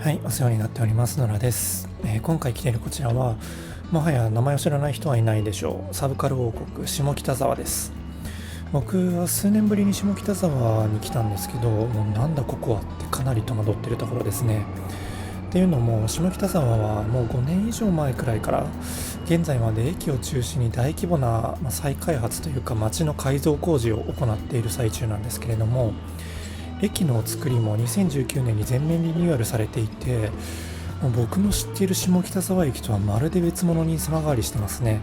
はい、お世話になっております野良です。今回来ているこちらはもはや名前を知らない人はいないでしょう、サブカル王国下北沢です。僕は数年ぶりに下北沢に来たんですけど、もうなんだここはってかなり戸惑っているところですね。っていうのも下北沢はもう5年以上前くらいから現在まで駅を中心に大規模な再開発というか街の改造工事を行っている最中なんですけれども、駅の作りも2019年に全面リニューアルされていて、もう僕の知っている下北沢駅とはまるで別物に様変わりしてますね。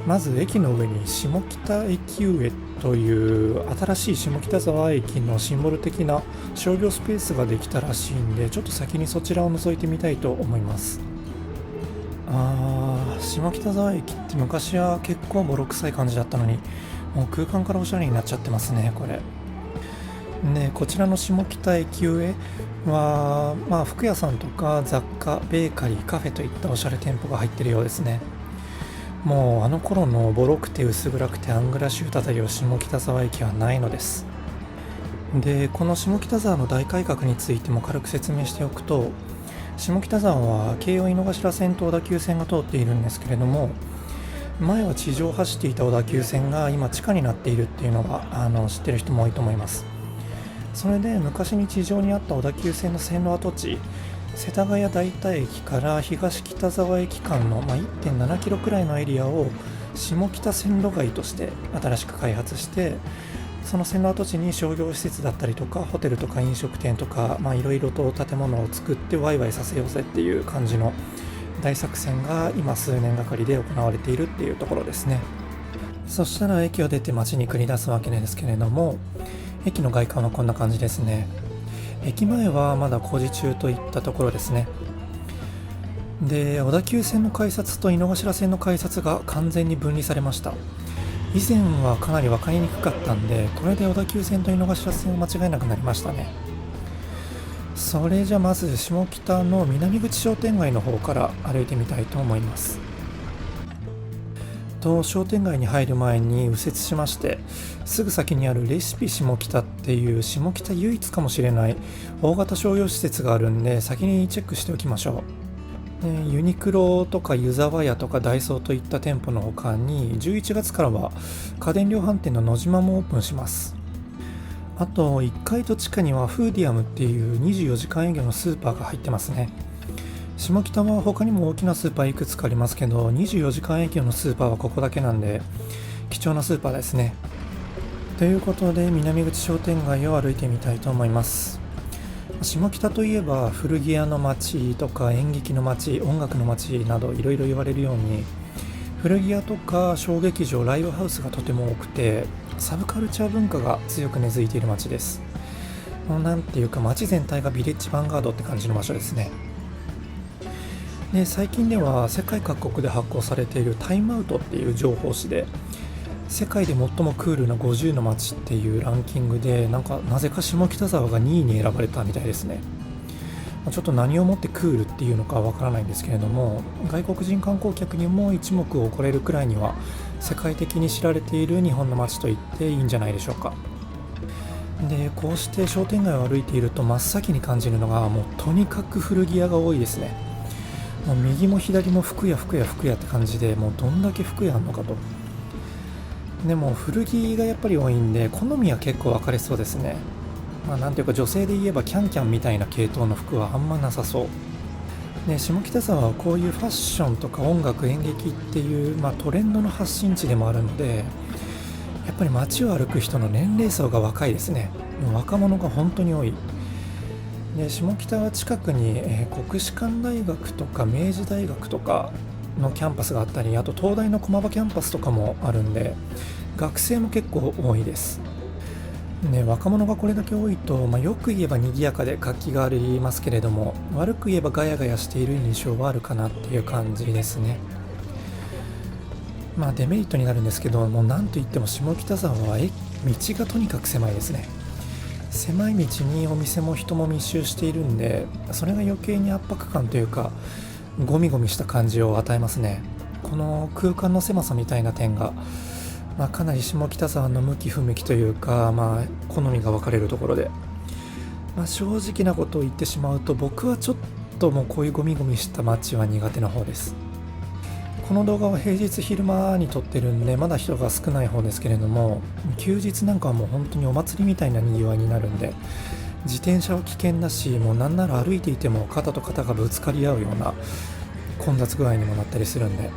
まず駅の上に下北駅上という新しい下北沢駅のシンボル的な商業スペースができたらしいんで、ちょっと先にそちらを覗いてみたいと思います。下北沢駅って昔は結構ボロ臭い感じだったのに、もう空間からおしゃれになっちゃってますね、これ。で、こちらの下北駅上は、服屋さんとか雑貨、ベーカリー、カフェといったおしゃれ店舗が入っているようですね。もうあの頃のボロくて薄暗くてアングラ臭たたりを下北沢駅はないのです。で、この下北沢の大改革についても軽く説明しておくと、下北沢は京葉井の頭線と小田急線が通っているんですけれども、前は地上を走っていた小田急線が今地下になっているっていうのが知ってる人も多いと思います。それで昔に地上にあった小田急線の線路跡地、世田谷代田駅から東北沢駅間の、1.7キロくらいのエリアを下北線路街として新しく開発して、その線路跡地に商業施設だったりとかホテルとか飲食店とかいろいろと建物を作ってワイワイさせようぜっていう感じの大作戦が今数年がかりで行われているっていうところですね。そしたら駅を出て街に繰り出すわけですけれども、駅の外観はこんな感じですね。駅前はまだ工事中といったところですね。で、小田急線の改札と井の頭線の改札が完全に分離されました。以前はかなり分かりにくかったんで、これで小田急線と井の頭線を間違えなくなりましたね。それじゃまず下北の南口商店街の方から歩いてみたいと思います。商店街に入る前に右折しまして、すぐ先にあるレシピ下北っていう下北唯一かもしれない大型商業施設があるんで、先にチェックしておきましょう。ユニクロとか湯沢屋とかダイソーといった店舗の他に、11月からは家電量販店の野島もオープンします。あと1階と地下にはフーディアムっていう24時間営業のスーパーが入ってますね。下北は他にも大きなスーパーいくつかありますけど、24時間営業のスーパーはここだけなんで貴重なスーパーですね。ということで南口商店街を歩いてみたいと思います。下北といえば古着屋の街とか演劇の街、音楽の街などいろいろ言われるように、古着屋とか小劇場、ライブハウスがとても多くて、サブカルチャー文化が強く根付いている街です。なんていうか街全体がビレッジヴァンガードって感じの場所ですね。で、最近では世界各国で発行されているタイムアウトっていう情報誌で、世界で最もクールな50の街っていうランキングで、なぜか下北沢が2位に選ばれたみたいですね。ちょっと何をもってクールっていうのかわからないんですけれども、外国人観光客にも一目置かれるくらいには世界的に知られている日本の街と言っていいんじゃないでしょうか。で、こうして商店街を歩いていると真っ先に感じるのが、もうとにかく古着屋が多いですね。もう右も左も服屋服屋服屋って感じで、もうどんだけ服屋あんのかと。でも古着がやっぱり多いんで、好みは結構分かれそうですね。なんていうか女性で言えばキャンキャンみたいな系統の服はあんまなさそうで、下北沢はこういうファッションとか音楽演劇っていう、トレンドの発信地でもあるので、やっぱり街を歩く人の年齢層が若いですね。もう若者が本当に多い。で、下北は近くに、国士舘大学とか明治大学とかのキャンパスがあったり、あと東大の駒場キャンパスとかもあるんで、学生も結構多いです。ね、若者がこれだけ多いと、よく言えば賑やかで活気がありますけれども、悪く言えばガヤガヤしている印象はあるかなっていう感じですね。デメリットになるんですけども、なんといっても下北沢は道がとにかく狭いですね。狭い道にお店も人も密集しているんで、それが余計に圧迫感というかゴミゴミした感じを与えますね。この空間の狭さみたいな点が、かなり下北沢の向き不向きというか、好みが分かれるところで、正直なことを言ってしまうと、僕はちょっともうこういうゴミゴミした街は苦手な方です。この動画は平日昼間に撮ってるんでまだ人が少ない方ですけれども、休日なんかはもう本当にお祭りみたいな賑わいになるんで、自転車は危険だし、もうなんなら歩いていても肩と肩がぶつかり合うような混雑具合にもなったりするんで。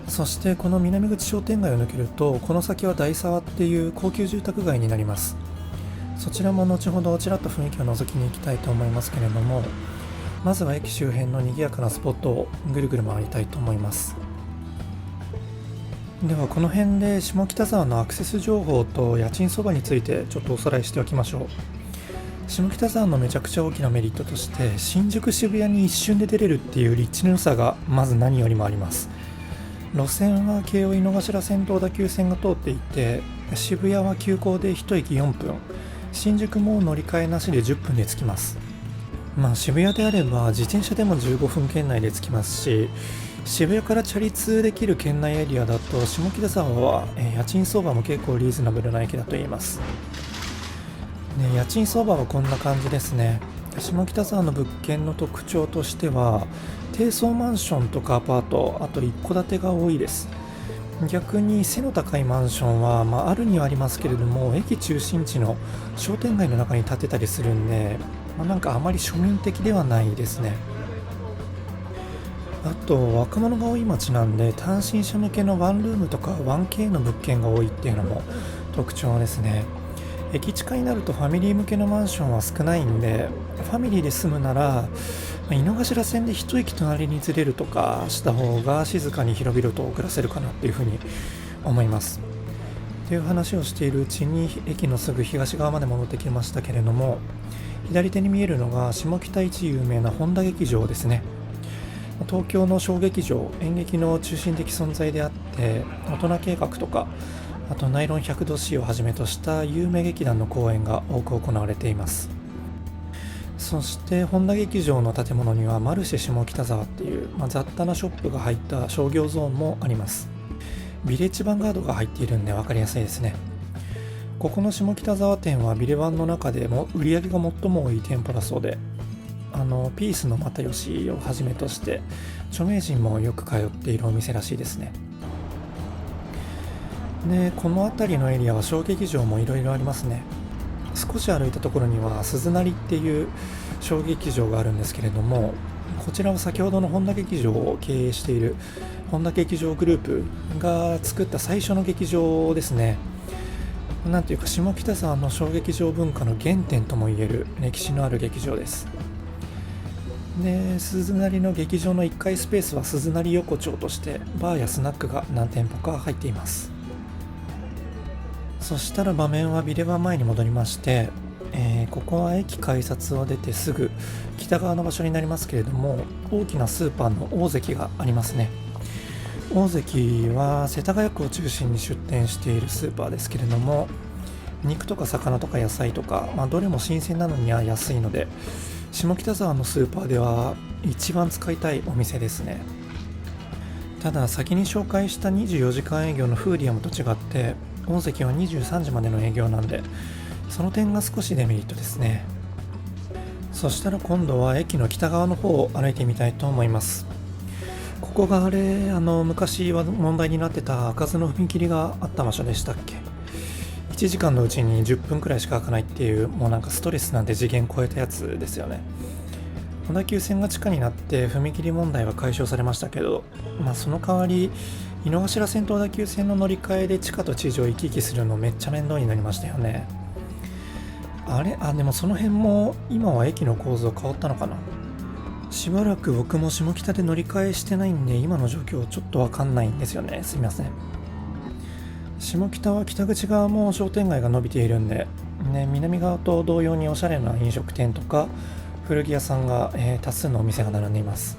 そしてこの南口商店街を抜けると、この先は大沢っていう高級住宅街になります。そちらも後ほどちらっと雰囲気を覗きに行きたいと思いますけれども、まずは駅周辺の賑やかなスポットをぐるぐる回りたいと思います。ではこの辺で下北沢のアクセス情報と家賃相場についてちょっとおさらいしておきましょう。下北沢のめちゃくちゃ大きなメリットとして、新宿渋谷に一瞬で出れるっていう立地の良さがまず何よりもあります。路線は京王井の頭線と小田急線が通っていて、渋谷は急行で1駅4分、新宿も乗り換えなしで10分で着きます。渋谷であれば自転車でも15分圏内で着きますし、渋谷からチャリ通できる圏内エリアだと下北沢は家賃相場も結構リーズナブルな駅だと言えます。家賃相場はこんな感じですね。下北沢の物件の特徴としては、低層マンションとかアパート、あと一戸建てが多いです。逆に背の高いマンションは、あるにはありますけれども、駅中心地の商店街の中に建てたりするんで、なんかあまり庶民的ではないですね。あと若者が多い街なんで、単身者向けのワンルームとか 1K の物件が多いっていうのも特徴ですね。駅近になるとファミリー向けのマンションは少ないんで、ファミリーで住むなら井の頭線で一駅隣にずれるとかした方が静かに広々と暮らせるかなっていうふうに思います。という話をしているうちに駅のすぐ東側まで戻ってきましたけれども、左手に見えるのが下北一有名な本田劇場ですね。東京の小劇場、演劇の中心的存在であって、大人計画とか、あとナイロン100度 C をはじめとした有名劇団の公演が多く行われています。そして本田劇場の建物にはマルシェ下北沢っていう、雑多なショップが入った商業ゾーンもあります。ビレッジヴァンガードが入っているんで分かりやすいですね。ここの下北沢店はビレバンの中でも売り上げが最も多い店舗だそうで、ピースの又吉をはじめとして著名人もよく通っているお店らしいですね。でこの辺りのエリアは小劇場もいろいろありますね。少し歩いたところには鈴なりっていう小劇場があるんですけれども、こちらは先ほどの本田劇場を経営している本田劇場グループが作った最初の劇場ですね。なんていうか下北沢の小劇場文化の原点ともいえる歴史のある劇場です。で鈴なりの劇場の1階スペースは鈴なり横丁としてバーやスナックが何店舗か入っています。そしたら場面はビレバン前に戻りまして、ここは駅改札を出てすぐ北側の場所になりますけれども、大きなスーパーの大関がありますね。大関は世田谷区を中心に出店しているスーパーですけれども、肉とか魚とか野菜とか、どれも新鮮なのには安いので、下北沢のスーパーでは一番使いたいお店ですね。ただ先に紹介した24時間営業のフーディアムと違って、大関は23時までの営業なんで、その点が少しデメリットですね。そしたら今度は駅の北側の方を歩いてみたいと思います。ここが昔は問題になってた開かずの踏切があった場所でしたっけ。1時間のうちに10分くらいしか開かないっていう、もうなんかストレスなんて次元超えたやつですよね。小田急線が地下になって踏切問題は解消されましたけど、その代わり井の頭線と小田急線の乗り換えで地下と地上行き来するのめっちゃ面倒になりましたよね。でもその辺も今は駅の構造変わったのかな。しばらく僕も下北で乗り換えしてないんで今の状況ちょっとわかんないんですよね。すみません。下北は北口側も商店街が伸びているんで、南側と同様におしゃれな飲食店とか古着屋さんが、多数のお店が並んでいます。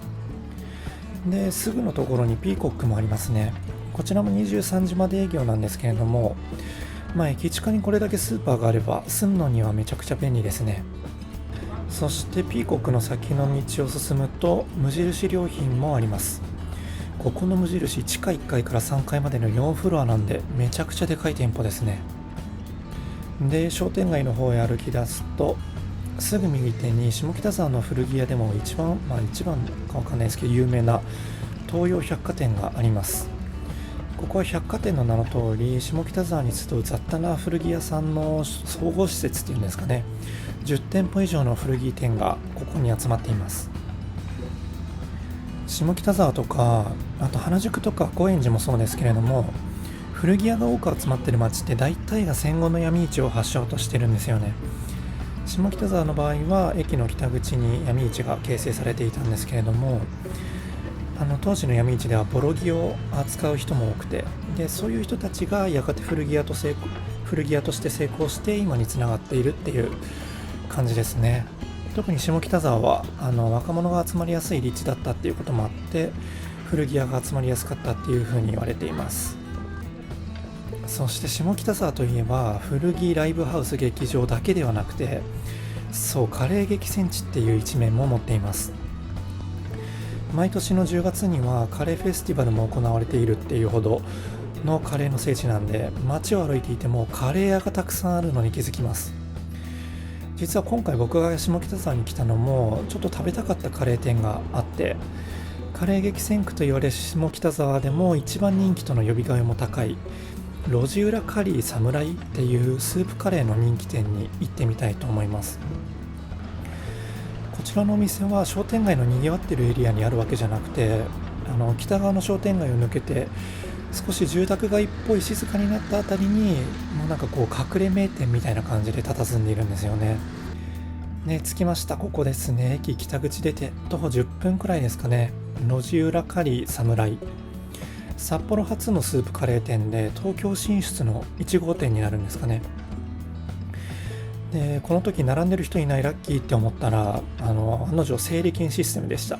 ですぐのところにピーコックもありますね。こちらも23時まで営業なんですけれども、駅近にこれだけスーパーがあれば住むのにはめちゃくちゃ便利ですね。そしてピーコックの先の道を進むと無印良品もあります。ここの無印地下1階から3階までの4フロアなんでめちゃくちゃでかい店舗ですね。で商店街の方へ歩き出すとすぐ右手に下北沢の古着屋でも一番かわかんないですけど有名な東洋百貨店があります。ここは百貨店の名の通り、下北沢に集う雑多な古着屋さんの総合施設っていうんですかね。10店舗以上の古着店がここに集まっています。下北沢とか、あと原宿とか高円寺もそうですけれども、古着屋が多く集まっている街って大体が戦後の闇市を発祥としてるんですよね。下北沢の場合は駅の北口に闇市が形成されていたんですけれども、当時の闇市ではボロ着を扱う人も多くて、でそういう人たちがやがて古着屋として成功して今につながっているっていう感じですね。特に下北沢は若者が集まりやすい立地だったっていうこともあって、古着屋が集まりやすかったっていうふうに言われています。そして下北沢といえば古着ライブハウス劇場だけではなくて、カレー激戦地っていう一面も持っています。毎年の10月にはカレーフェスティバルも行われているっていうほどのカレーの聖地なんで、街を歩いていてもカレー屋がたくさんあるのに気づきます。実は今回僕が下北沢に来たのもちょっと食べたかったカレー店があって、カレー激戦区と言われる下北沢でも一番人気との呼び声も高い路地裏カリーサムライっていうスープカレーの人気店に行ってみたいと思います。こちらのお店は商店街のにぎわっているエリアにあるわけじゃなくて、北側の商店街を抜けて少し住宅街っぽい静かになったあたりに、もう隠れ名店みたいな感じで佇んでいるんですよね。着きました。ここですね。駅北口出て徒歩10分くらいですかね。路地裏カリーサムライ、札幌初のスープカレー店で東京進出の1号店になるんですかね。でこの時並んでる人いない、ラッキーって思ったら案の定整理券システムでした。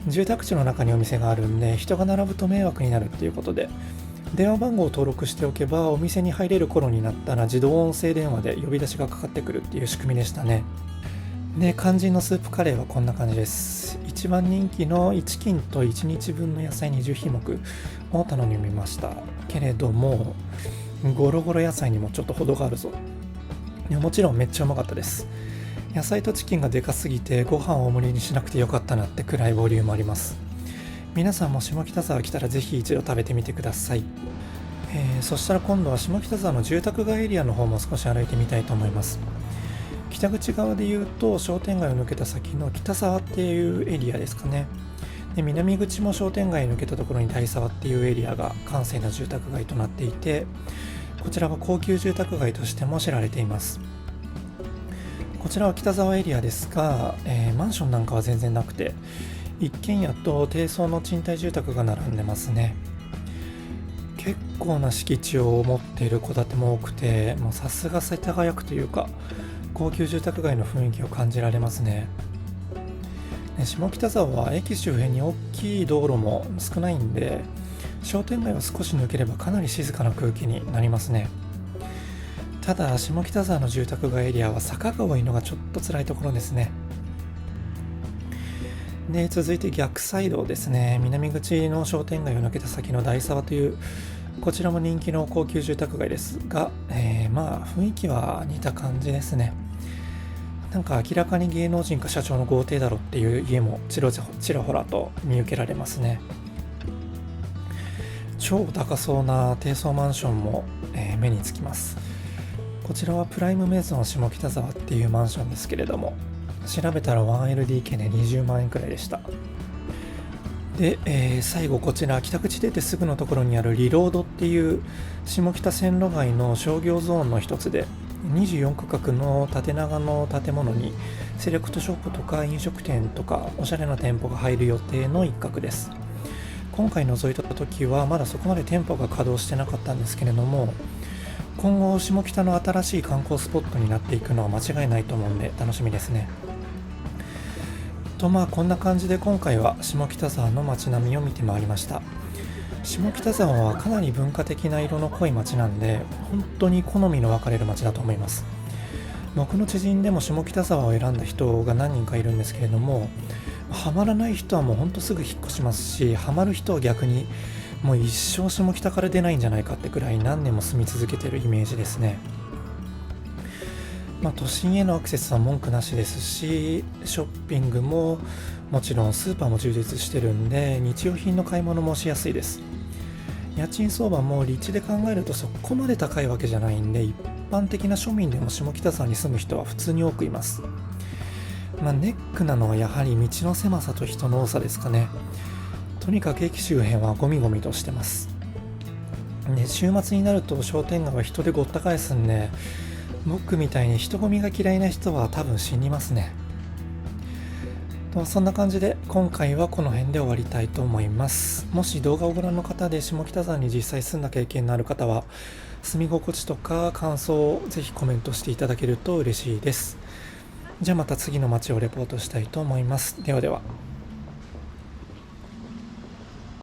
住宅地の中にお店があるんで、人が並ぶと迷惑になるっていうことで、電話番号を登録しておけばお店に入れる頃になったら自動音声電話で呼び出しがかかってくるっていう仕組みでしたね。で肝心のスープカレーはこんな感じです。一番人気の1斤と1日分の野菜20品目を頼みましたけれども、ゴロゴロ野菜にもちょっと程があるぞ。もちろんめっちゃうまかったです。野菜とチキンがでかすぎてご飯を大盛りにしなくてよかったなってくらいボリュームあります。皆さんも下北沢来たらぜひ一度食べてみてください。そしたら今度は下北沢の住宅街エリアの方も少し歩いてみたいと思います。北口側でいうと商店街を抜けた先の北沢っていうエリアですかね。で南口も商店街を抜けたところに大沢っていうエリアが閑静な住宅街となっていて、こちらは高級住宅街としても知られています。こちらは北沢エリアですが、マンションなんかは全然なくて、一軒家と低層の賃貸住宅が並んでますね。結構な敷地を持っている戸建ても多くて、もうさすが世田谷区というか高級住宅街の雰囲気を感じられますね。下北沢は駅周辺に大きい道路も少ないんで、商店街を少し抜ければかなり静かな空気になりますね。ただ下北沢の住宅街エリアは坂が多いのがちょっと辛いところですね。で続いて逆サイドですね。南口の商店街を抜けた先の大沢という、こちらも人気の高級住宅街ですが、雰囲気は似た感じですね。なんか明らかに芸能人か社長の豪邸だろっていう家もちらほらと見受けられますね。超高そうな低層マンションも、目につきます。こちらはプライムメゾン下北沢っていうマンションですけれども、調べたら 1LDK で20万円くらいでした。で、最後こちら北口出てすぐのところにあるリロードっていう下北線路街の商業ゾーンの一つで、24区画の縦長の建物にセレクトショップとか飲食店とかおしゃれな店舗が入る予定の一角です。今回覗いた時はまだそこまで店舗が稼働してなかったんですけれども、今後下北の新しい観光スポットになっていくのは間違いないと思うんで楽しみですね。こんな感じで今回は下北沢の街並みを見て回りました。下北沢はかなり文化的な色の濃い街なんで、本当に好みの分かれる街だと思います。僕の知人でも下北沢を選んだ人が何人かいるんですけれども、ハマらない人はもうほんとすぐ引っ越しますし、ハマる人は逆にもう一生下北から出ないんじゃないかってくらい何年も住み続けてるイメージですね。都心へのアクセスは文句なしですし、ショッピングももちろんスーパーも充実してるんで、日用品の買い物もしやすいです。家賃相場も立地で考えるとそこまで高いわけじゃないんで、一般的な庶民でも下北沢に住む人は普通に多くいます。ネックなのはやはり道の狭さと人の多さですかね。とにかく駅周辺はゴミゴミとしてます。で、週末になると商店街は人でごった返すんで、僕みたいに人混みが嫌いな人は多分死にますね。そんな感じで今回はこの辺で終わりたいと思います。もし動画をご覧の方で下北沢に実際住んだ経験のある方は、住み心地とか感想をぜひコメントしていただけると嬉しいです。じゃあまた次の街をレポートしたいと思います。ではでは。